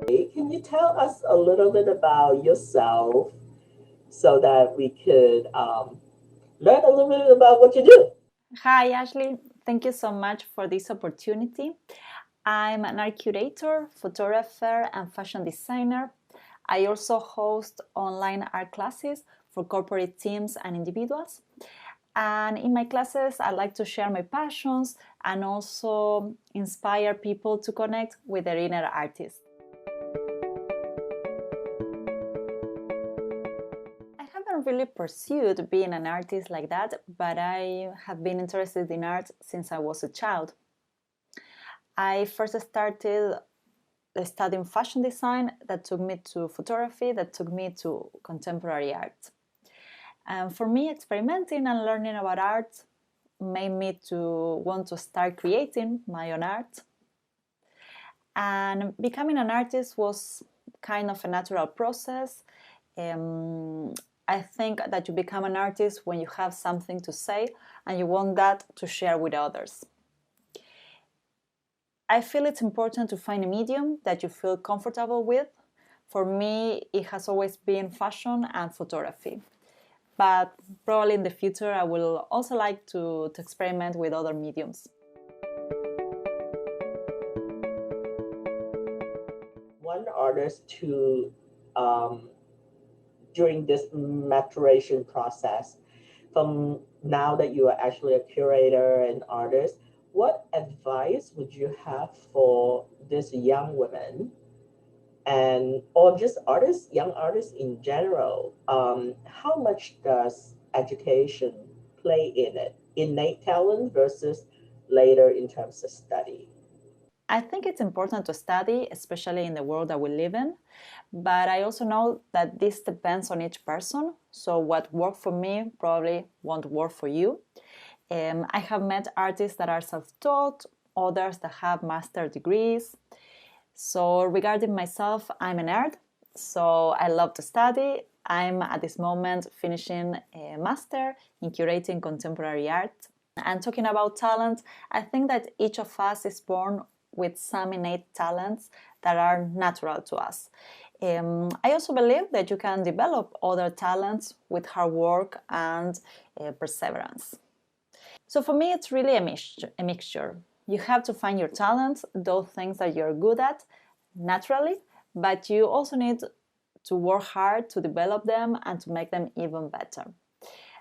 Can you tell us a little bit about yourself so that we could learn a little bit about what you do? Hi, Ashley. Thank you so much for this opportunity. I'm an art curator, photographer, and fashion designer. I also host online art classes for corporate teams and individuals. And in my classes, I like to share my passions and also inspire people to connect with their inner artist. I haven't really pursued being an artist like that, but I have been interested in art since I was a child. I first started studying fashion design, that took me to photography, that took me to contemporary art. And for me, experimenting and learning about art made me to want to start creating my own art. And becoming an artist was kind of a natural process. Um, I think that you become an artist when you have something to say and you want that to share with others. I feel it's important to find a medium that you feel comfortable with. For me, it has always been fashion and photography. But probably in the future, I will also like to experiment with other mediums. One artist to um, during this maturation process, from now that you are actually a curator and artist, what advice would you have for this young women and or just artists, young artists in general? How much does education play in it? Innate talent versus later in terms of study? I think it's important to study, especially in the world that we live in. But I also know that this depends on each person. So, what worked for me probably won't work for you. I have met artists that are self taught, others that have master degrees. So, regarding myself, I'm a nerd. So, I love to study. I'm at this moment finishing a master in curating contemporary art. And talking about talent, I think that each of us is born with some innate talents that are natural to us. I also believe that you can develop other talents with hard work and perseverance. So for me, it's really a mixture. You have to find your talents, those things that you're good at naturally, but you also need to work hard to develop them and to make them even better.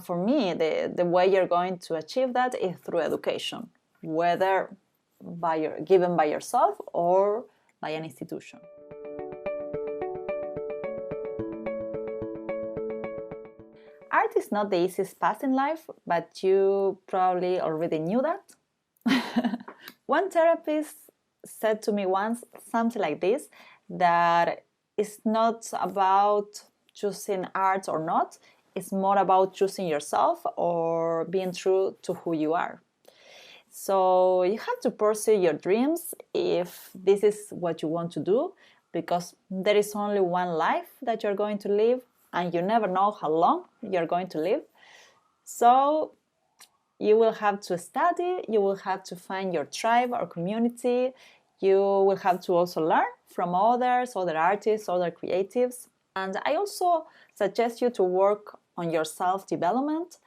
For me, the way you're going to achieve that is through education, whether given by yourself or by an institution. Art is not the easiest path in life, but you probably already knew that. One therapist said to me once something like this, that it's not about choosing art or not, it's more about choosing yourself or being true to who you are. So you have to pursue your dreams if this is what you want to do, because there is only one life that you're going to live and you never know how long you're going to live. So you will have to study, you will have to find your tribe or community, you will have to also learn from others, other artists, other creatives. And I also suggest you to work on your self-development,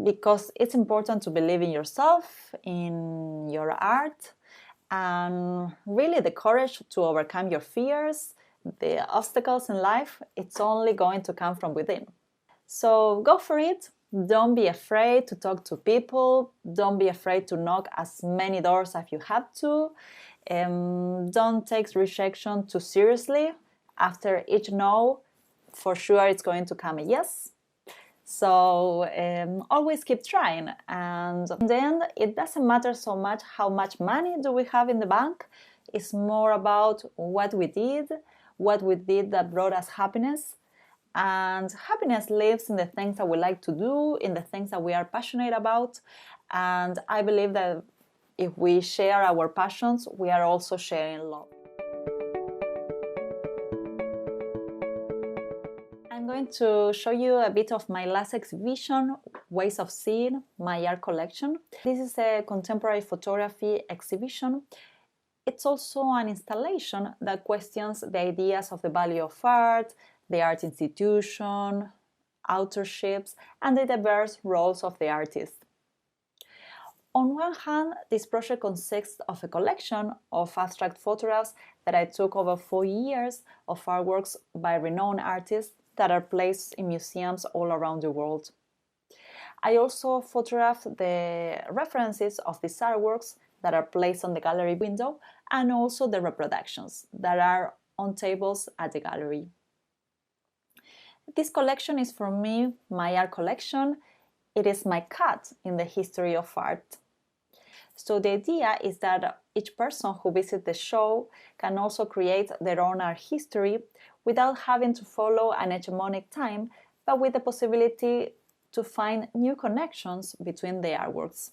because it's important to believe in yourself, in your art, and really the courage to overcome your fears, the obstacles in life. It's only going to come from within. So go for it. Don't be afraid to talk to people. Don't be afraid to knock as many doors as you have to. Don't take rejection too seriously. After each no, for sure it's going to come a yes. So always keep trying. And in the end, it doesn't matter so much how much money do we have in the bank. It's more about what we did that brought us happiness. And happiness lives in the things that we like to do, in the things that we are passionate about. And I believe that if we share our passions, we are also sharing love. I'm going to show you a bit of my last exhibition, Ways of Seeing, my art collection. This is a contemporary photography exhibition. It's also an installation that questions the ideas of the value of art, the art institution, authorships, and the diverse roles of the artist. On one hand, this project consists of a collection of abstract photographs that I took over 4 years of artworks by renowned artists that are placed in museums all around the world. I also photographed the references of these artworks that are placed on the gallery window and also the reproductions that are on tables at the gallery. This collection is for me my art collection. It is my cut in the history of art. So the idea is that each person who visits the show can also create their own art history without having to follow an hegemonic time, but with the possibility to find new connections between the artworks.